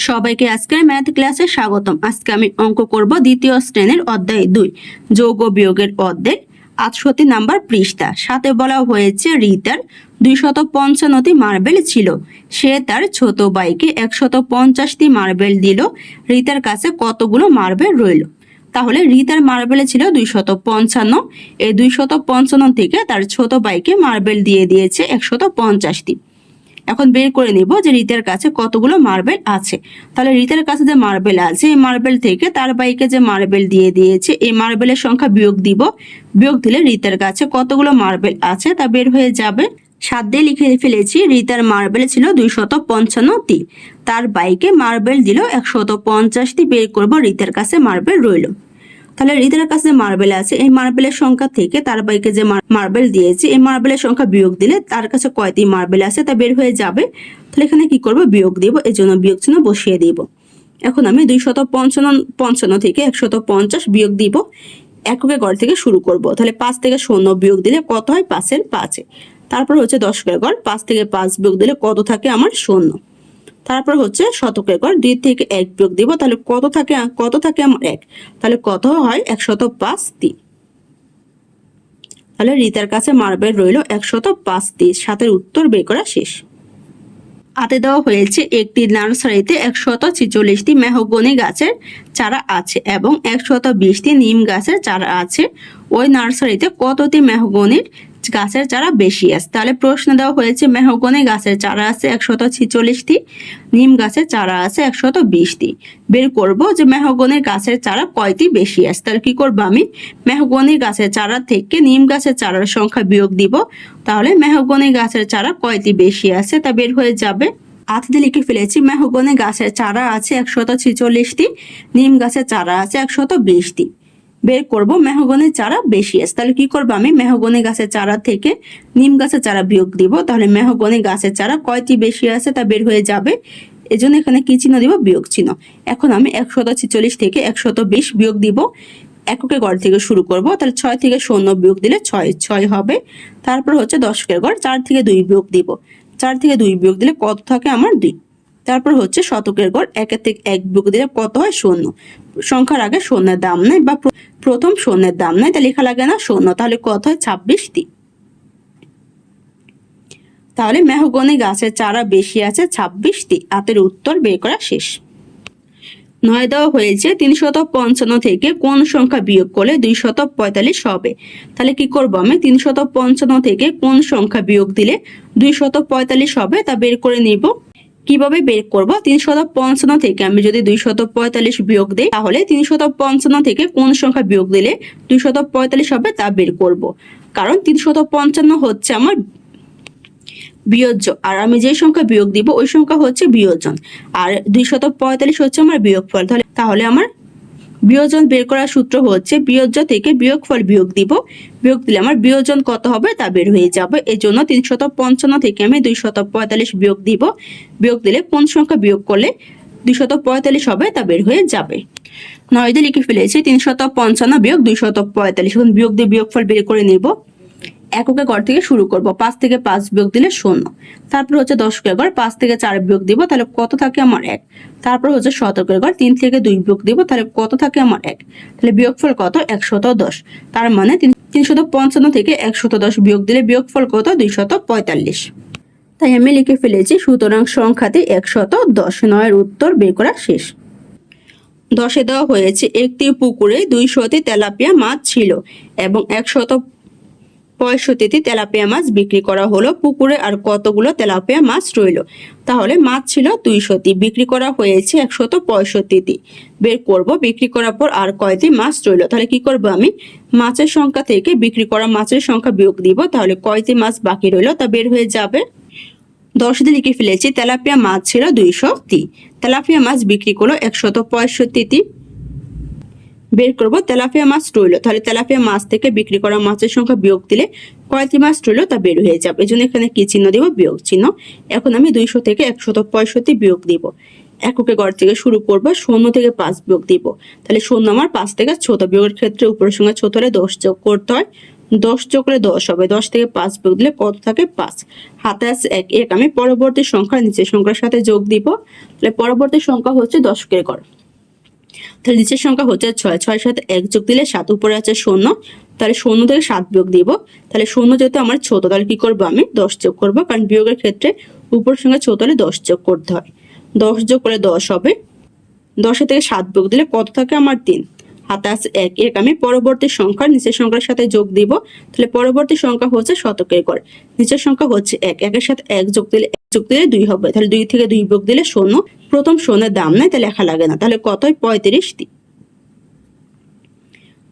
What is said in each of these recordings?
সবাইকে আজকের ম্যাথ ক্লাসে স্বাগতম। আজকে আমি অঙ্ক করব দ্বিতীয় শ্রেণীর অধ্যায় 2 যোগ ও বিয়োগের অধ্যায় 68 নাম্বার পৃষ্ঠা। সাথে বলা হয়েছে রিতার 255টি মার্বেল ছিল, সে তার ছোট ভাইকে 150টি মার্বেল দিল, রিতার কাছে কতগুলো মার্বেল রইল? তাহলে রিতার মার্বেল ছিল 255, এই 255 থেকে তার ছোট ভাইকে মার্বেল দিয়ে দিয়েছে 150টি। এখন বের করে নিব যে রিতার কাছে কতগুলো মার্বেল আছে। তাহলে রিতার কাছে যে মার্বেল আছে, এই মার্বেল থেকে তার ভাইকে যে মার্বেল দিয়ে দিয়েছে এই মার্বেলের সংখ্যা বিয়োগ দিব। বিয়োগ দিলে রিতার কাছে কতগুলো মার্বেল আছে তা বের হয়ে যাবে। 7 দিয়ে লিখে ফেলেছি রিতার মার্বেল ছিল 255টি, তার ভাইকে মার্বেল দিল 150টি। বের করব রিতার কাছে মার্বেল রইল। তাহলে রিতার কাছে মার্বেল আছে, এই মার্বেলের সংখ্যা থেকে তার ভাইকে যে মার্বেল দিয়েছে এই মার্বেলের সংখ্যা বিয়োগ দিলে তার কাছে কয়টি মার্বেল আছে তা বের হয়ে যাবে। তাহলে এখানে কি করব, বিয়োগ দিব, এর জন্য বিয়োগ চিহ্ন বসিয়ে দিব। এখন আমি 255 থেকে 150 বিয়োগ দিব। এককের ঘর থেকে শুরু করব। তাহলে 5 থেকে 0 বিয়োগ দিলে কত হয়? 5 5। তারপর হচ্ছে দশকের ঘর, 5 থেকে 5 বিয়োগ দিলে কত থাকে আমার? 0। তারপর হচ্ছে শতকের ঘর, 2 থেকে 1 বিয়োগ দিব, তাহলে কত থাকে আমার? 1। তাহলে কত হয়? 105টি। তাহলে রিতার কাছে মার্বেল রইল 105টি। 7-এর উত্তর বের করা শেষ। হাতে দেওয়া হয়েছে একটি নার্সারিতে 146টি মেহগনি গাছের চারা আছে এবং 120টি নিম গাছের চারা আছে। ওই নার্সারিতে কতটি মেহগনির গাছের চারা বেশি আছে? তাহলে প্রশ্ন দেওয়া হয়েছে মেহগনি গাছের চারা আছে 146টি, নিম গাছের চারা আছে 120টি। বের করব যে মেহগনির গাছের চারা কয়টি বেশি আছে। তাহলে কি করব, আমি মেহগনির গাছের চারা থেকে নিম গাছের চারার সংখ্যা বিয়োগ দিব। তাহলে মেহগনি গাছের চারা কয়টি বেশি আছে তা বের হয়ে যাবে। হাতে লিখে ফেলেছি মেহগনি গাছের চারা আছে 146টি, নিম গাছের চারা আছে 120টি। বের করব মেহগনির চারা বেশি আছে। তাহলে কি করব, আমি মেহগনি গাছের চারা থেকে নিম গাছের চারা বিয়োগ দিব। তাহলে মেহগনি গাছের চারা কয়টি বেশি আছে তা বের হয়ে যাবে। এজন্য এখানে কি চিহ্ন দিব? বিয়োগ চিহ্ন। এখন আমি 146 থেকে 120 বিয়োগ দিব। এককের ঘর থেকে শুরু করব। তাহলে 6 থেকে 0 বিয়োগ দিলে 6 হবে। তারপর হচ্ছে দশকের ঘর, 4 থেকে 2 বিয়োগ দিব। 4 থেকে 2 বিয়োগ দিলে কত থাকে আমার? 2। তারপর হচ্ছে শতকের ঘর, 1 থেকে 1 বিয়োগ দিলে কত হয়? 0। সংখ্যার আগে শূন্যের দাম নাই বা প্রথম শূন্যের দাম নাই, তাহলে লেখা লাগে না 0। তাহলে কত হয়? 26টি। তাহলে মেহগনি গাছের চারা বেশি আছে 26টি। হাতের উত্তর বের করা শেষ। 9 দেওয়া হয়েছে 355 থেকে কোন সংখ্যা বিয়োগ করলে 245 হবে? তাহলে কি করব, আমি 355 থেকে কোন সংখ্যা বিয়োগ দিলে 245 হবে তা বের করে নিব। কিভাবে বের করব? 355 থেকে আমি যদি 245 বিয়োগ দিই, তাহলে 355 থেকে কোন সংখ্যা বিয়োগ দিলে 245 হবে তা বের করব। কারণ 355 হচ্ছে আমার বিয়োজ্য, আর আমি যে সংখ্যা বিয়োগ দিব ওই সংখ্যা হচ্ছে বিয়োজন, আর 245 হচ্ছে আমার বিয়োগফল। তাহলে আমার বিয়োজন বের করার সূত্র হচ্ছে বিয়োজ্য থেকে বিয়োগফল বিয়োগ দিব। বিয়োগ দিলে আমার বিয়োজন কত হবে তা বের হয়ে যাবে। এই জন্য 355 থেকে আমি 245 বিয়োগ দিব। বিয়োগ দিলে কোন সংখ্যা বিয়োগ করলে 245 হবে তা বের হয়ে যাবে। 9 দিয়ে লিখে ফেলেছি 355 বিয়োগ 245। এখন বিয়োগ দিয়ে বিয়োগফল বের করে নেব। এককের ঘর থেকে শুরু করব। 5 থেকে 5 বিয়োগ দিলে 0। তারপর হচ্ছে দশকের ঘর, 5 থেকে 4 বিয়োগ দিব, তাহলে কত থাকে আমার? 1। তারপর হচ্ছে শতকের ঘর, 3 থেকে 2 বিয়োগ দিব, তাহলে কত থাকে আমার? 1। তাহলে বিয়োগফল কত? 110। তার মানে 355 থেকে 110 বিয়োগ দিলে বিয়োগফল কত? 245। তাই আমি লিখে ফেলেছি সুতরাং সংখ্যাটি 110। 9-এর উত্তর বের করা শেষ। 10-এ দেওয়া হয়েছে একটি পুকুরে 200টি তেলাপিয়া মাছ ছিল এবং 165টি তেলাপিয়া মাছ বিক্রি করা হলো। পুকুরে আর কতগুলো তেলাপিয়া মাছ রইল? তাহলে মাছ ছিল 200টি, বিক্রি করা হয়েছে 165টি। বের করব বিক্রি করার পর আর কয়টি মাছ রইল। তাহলে কি করব, আমি মাছের সংখ্যা থেকে বিক্রি করা মাছের সংখ্যা বিয়োগ দিব। তাহলে কয়টি মাছ বাকি রইল তা বের হয়ে যাবে। 10 দিয়ে লিখে ফেলেছি তেলাপিয়া মাছ ছিল 200টি, তেলাপিয়া মাছ বিক্রি করলো 165টি। বের করব তেলাপিয়া মাছ রইল। তাহলে তেলাপিয়া মাছ থেকে বিক্রি করা মাছের সংখ্যা বিয়োগ দিলে কয়টি মাছ রইল তা বের হয়ে যাবে। এজন্য এখানে কি চিহ্ন দিব? বিয়োগ চিহ্ন। এখন আমি 200 থেকে 165 বিয়োগ দিব। এককের ঘর থেকে শুরু করব। 0 থেকে 5 বিয়োগ দিব। তাহলে 0 আমার 5 থেকে ছোট, বিয়োগের ক্ষেত্রে উপরের সঙ্গে ছোট হলে 10 যোগ করতে হয়। 10 যোগ করলে 10 হবে, 10 থেকে 5 বিয়োগ দিলে কত থাকে? 5। হাতে আছে 1, 1 আমি পরবর্তী সংখ্যা নিচের সংখ্যার সাথে যোগ দিব। তাহলে পরবর্তী সংখ্যা হচ্ছে দশকের ঘর। তাহলে নিচের সংখ্যা হচ্ছে 6, 6 এর সাথে 1 যোগ দিলে 7, উপরে আছে 0, তাহলে 0 থেকে 7 বিয়োগ দিব। তাহলে 0 যেহেতু আমার ছোট, তাহলে কি করব আমি 10 যোগ করব, কারণ বিয়োগের ক্ষেত্রে উপরের সংখ্যা ছোট হলে 10 যোগ করতে হয়। 10 যোগ করলে 10 হবে, 10 থেকে 7 বিয়োগ দিলে কত থাকে? আমার 3। হাতে আছে 1, 1 আমি পরবর্তী সংখ্যা নিচের সংখ্যার সাথে যোগ দিব। তাহলে পরবর্তী সংখ্যা হচ্ছে শতকের ঘর। নিচের সংখ্যা হচ্ছে 1, 1 এর সাথে 1 যোগ দিলে 2 হবে, তাহলে 2 থেকে 2 বিয়োগ দিলে 0। প্রথম শূন্যের দাম নাই, তাহলে লেখা লাগে না, তাহলে কত হয়? 35টি।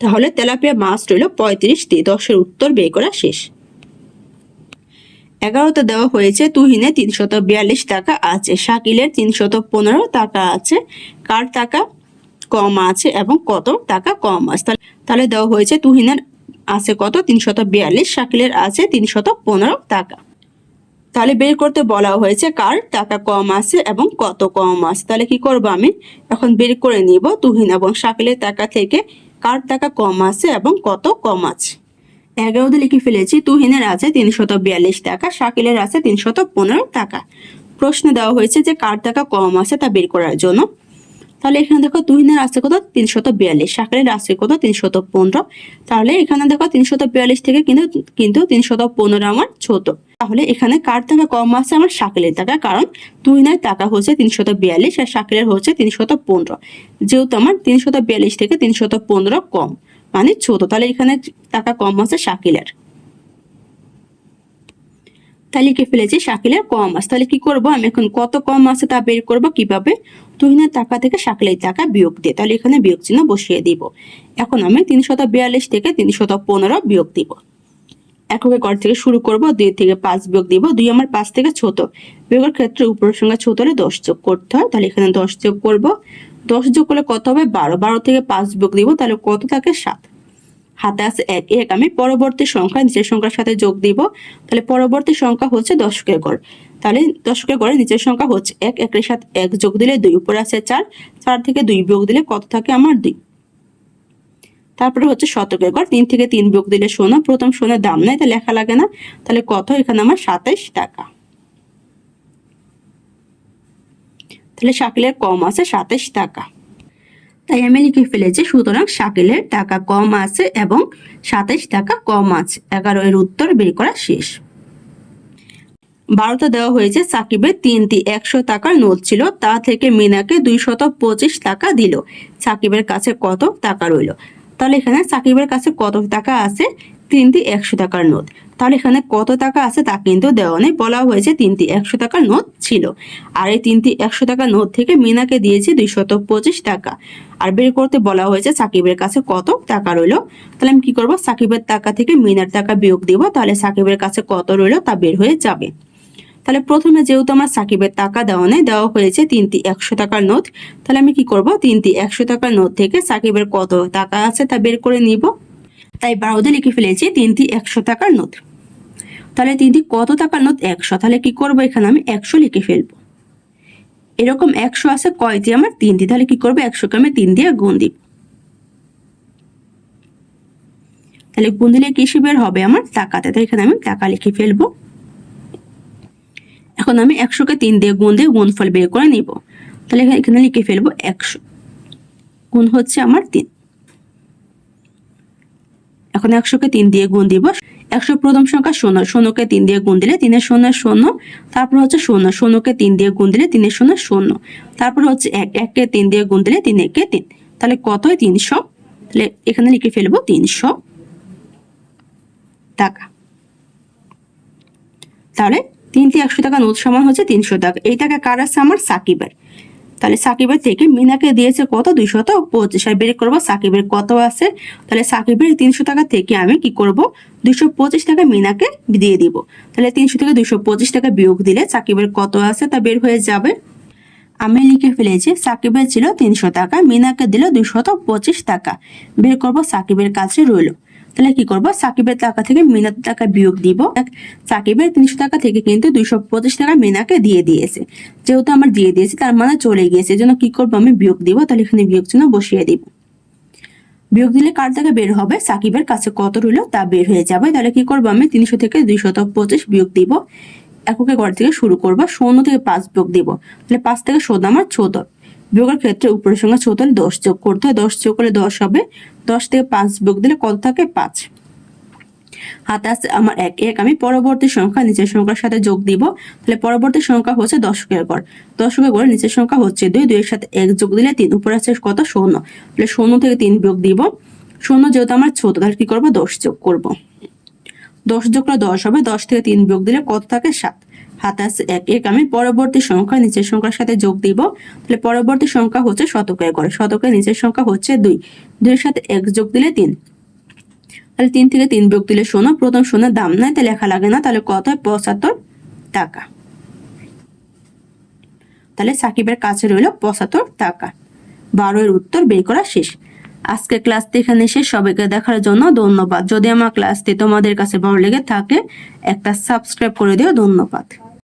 তাহলে তেলাপিয়া মাছ রইল 35টি। 10-এর উত্তর বের করা শেষ। 11তে দেওয়া হয়েছে তুহিনের 342 টাকা আছে, শাকিলের 315 টাকা আছে, কার টাকা কম আছে এবং কত টাকা কম আছে? তাহলে দেওয়া হয়েছে তুহিনের আছে কত? 342, শাকিলের আছে 315 টাকা। তাহলে বের করতে বলা হয়েছে কার টাকা কম আছে এবং কত কম আছে। তাহলে কি করব আমি এখন বের করে নিব তুহিন এবং শাকিলের টাকা থেকে কার টাকা কম আছে এবং কত কম আছে। 11তে লিখে ফেলেছি তুহিনের আছে 342 টাকা, শাকিলের আছে 315 টাকা। প্রশ্ন দেওয়া হয়েছে যে কার টাকা কম আছে তা বের করার জন্য। তাহলে এখানে দেখো তুহিনের আছে কত? 342, শাকিলের আছে কত? 315। তাহলে এখানে দেখো 342 থেকে কিন্তু 315 আমার ছোট। তাহলে এখানে কার টাকা কম আছে? আমার শাকিলের টাকা, কারণ তুহিনের টাকা হচ্ছে 342 আর শাকিলের হচ্ছে 315। যেহেতু আমার 342 থেকে 315 কম মানে ছোট, তাহলে এখানে টাকা কম আছে শাকিলের। তাহলে লিখে ফেলেছি শাকিলের কম আছে। তাহলে কি করব আমি এখন কত কম আছে তা বের করব কিভাবে? তুহিনের টাকা থেকে শাকিলের টাকা বিয়োগ দিয়ে, তাহলে এখানে বিয়োগ চিহ্ন বসিয়ে দিব। এখন আমি 342 থেকে 315 বিয়োগ দিব। এককের ঘর থেকে শুরু করব, 2 থেকে 5 বিয়োগ দিব। 2 আমার 5 থেকে ছোট, বিয়োগের ক্ষেত্রে উপরের সংখ্যা ছোট হলে 10 যোগ করতে হয়, তাহলে এখানে 10 যোগ করব। 10 যোগ করলে কত হবে? 12, 12 থেকে 5 বিয়োগ দিব, তাহলে কত থাকে? 7। হাতে আছে 1, 1 আমি পরবর্তী সংখ্যা নিচের সংখ্যার সাথে যোগ দিব। তাহলে পরবর্তী সংখ্যা হচ্ছে দশকের ঘর। তাহলে দশকের ঘরে নিচের সংখ্যা হচ্ছে 1, 1 এর সাথে 1 যোগ দিলে 2, উপরে আছে 4, 4 থেকে 2 বিয়োগ দিলে কত থাকে? আমার 2। তারপরে হচ্ছে শতকের ঘর, 3 থেকে 3 বিয়োগ দিলে 0, প্রথম শূন্যের দাম নাই, তাহলে লেখা লাগে না, তাহলে কত? এখানে আমার 27 টাকা। তাহলে শাকিলের কম আছে 27 টাকা। তাই আমি লিখে ফেলেছি সুতরাং শাকিলের টাকা কম আছে এবং 27 টাকা কম আছে। 11 এর উত্তর বের করা শেষ। 12তে দেওয়া হয়েছে সাকিবের 3টি 100 টাকার নোট ছিল, তা থেকে মিনাকে 225 টাকা দিল। সাকিবের কাছে কত টাকা রইল? তাহলে এখানে সাকিবের কাছে কত টাকা আছে? 3টি 100 টাকার নোট। তাহলে এখানে কত টাকা আছে তা কিন্তু দেওয়া নেই, বলা হয়েছে 3টি 100 টাকার নোট ছিল। আর এই 3টি 100 টাকার নোট থেকে মিনাকে দিয়েছে 225 টাকা। আর বের করতে বলা হয়েছে সাকিবের কাছে কত টাকা রইল। তাহলে আমি কি করব? সাকিবের টাকা থেকে মিনার টাকা বিয়োগ দিব, তাহলে সাকিবের কাছে কত রইল তা বের হয়ে যাবে। তাহলে প্রথমে যেহেতু আমার সাকিবের টাকা দেওয়া নেই, দেওয়া হয়েছে 3টি 100 টাকার নোট, তাহলে আমি কি করব? 3টি 100 টাকার নোট থেকে সাকিবের কত টাকা আছে তা বের করে নিব। তাই 12তে লিখে ফেলেছি 3টি 100 টাকার নোট। তাহলে 3টি কত টাকার নোট? 100। তাহলে কি করব? এখানে আমি 100 লিখে ফেলবো। এরকম 100 আছে কয়টি? আমার 3টি। তাহলে কি করব? 100কে আমি 3 দিয়ে গুণ দিব। তাহলে গুণ দিলে কি বের হবে? আমার টাকাতে। তাই এখানে আমি টাকা লিখে ফেলবো। এখন আমি 100কে 3 দিয়ে গুণফল বের করে নিব। তাহলে এখানে লিখে ফেলবো 100 গুণ হচ্ছে আমার 3। এখন 100কে 3 দিয়ে গুণ দিব। 100 প্রথম সংখ্যা 0, 0কে 3 দিয়ে গুণ দিলে 3 এর 0 0, তারপর হচ্ছে 0, 0কে 3 দিয়ে গুণ দিলে 3 এর 0 0, তারপর হচ্ছে 1, 1কে 3 দিয়ে গুণ দিলে 3 1 3। তাহলে কত হয়? 300। তাহলে এখানে লিখে ফেলবো 300 টাকা। তাহলে 3টি 100 টাকা নোট সমান হচ্ছে 300 টাকা। এই টাকা কার আছে? আমার সাকিবের। তাহলে সাকিবের থেকে মিনাকে দিয়েছে কত? 225। আর বের করবো সাকিবের কত আছে। তাহলে সাকিবের 300 টাকা থেকে আমি কি করব? 225 টাকা মিনাকে দিয়ে দিব। তাহলে 300 থেকে 225 টাকা বিয়োগ দিলে সাকিবের কত আছে তা বের হয়ে যাবে। আমি লিখে ফেলেছি সাকিবের ছিল 300 টাকা, মিনাকে দিল 225 টাকা। বের করব সাকিবের কাছে রইল। তাহলে কি করব? সাকিবের টাকা থেকে মিনার টাকা বিয়োগ দিব। সাকিবের 300 টাকা থেকে কিন্তু 225 টাকা মিনাকে দিয়ে দিয়েছে। যেহেতু আমার দিয়ে দিয়েছে তার মানে চলে গিয়েছে, এজন্য কি করব? আমি বিয়োগ দিব। তাহলে এখানে বিয়োগ চিহ্ন বসিয়ে দিব। বিয়োগ দিলে কার থেকে বের হবে, সাকিবের কাছে কত রইল তা বের হয়ে যাবে। তাহলে কি করবো, আমি 300 থেকে 225 বিয়োগ দিব। এককে ঘর থেকে শুরু করবো, 0 থেকে 5 বিয়োগ দিব। তাহলে 5 থেকে 14 আমার 14। বিয়োগের ক্ষেত্রে উপরের সংখ্যা 14, 10 যোগ করতে হয়। 10 যোগ করলে 10 হবে। 10 থেকে 5 বিয়োগ দিলে কত থাকে, 5। হাতে আছে আমার 1 আমি পরবর্তী সংখ্যা নিচের সংখ্যার সাথে যোগ দিব। তাহলে পরবর্তী সংখ্যা হচ্ছে দশকের ঘর। দশকের ঘরে নিচের সংখ্যা হচ্ছে 2, 2 এর সাথে 1 যোগ দিলে 3, উপরে আছে কত, 0। তাহলে 0 থেকে 3 বিয়োগ দিব। 0 যেহেতু আমার ছোট, তাহলে কি করবো, 10 যোগ করব। 10 যোগ করলে 10 হবে। 10 থেকে 3 বিয়োগ দিলে কত থাকে, 7। হাতে আছে 1 আমি পরবর্তী সংখ্যা নিচের সংখ্যার সাথে যোগ দিব। তাহলে পরবর্তী সংখ্যা হচ্ছে শতকের ঘরে। শতকের নিচের সংখ্যা হচ্ছে 2, 2 এর সাথে 1 যোগ দিলে 3। তাহলে 3 থেকে 3 বিয়োগ দিলে 0। প্রথম 0 দাম নাই, তাই লেখা লাগে না। তাহলে কত হয়, 75 টাকা। তাহলে সাকিবের কাছে রইল 75 টাকা। 12 এর উত্তর বের করা শেষ। আজকে ক্লাসটি এখানে শেষ। সবাইকে দেখার জন্য ধন্যবাদ। যদি আমার ক্লাসটি তোমাদের কাছে ভালো লেগে থাকে একটা সাবস্ক্রাইব করে দিও। ধন্যবাদ।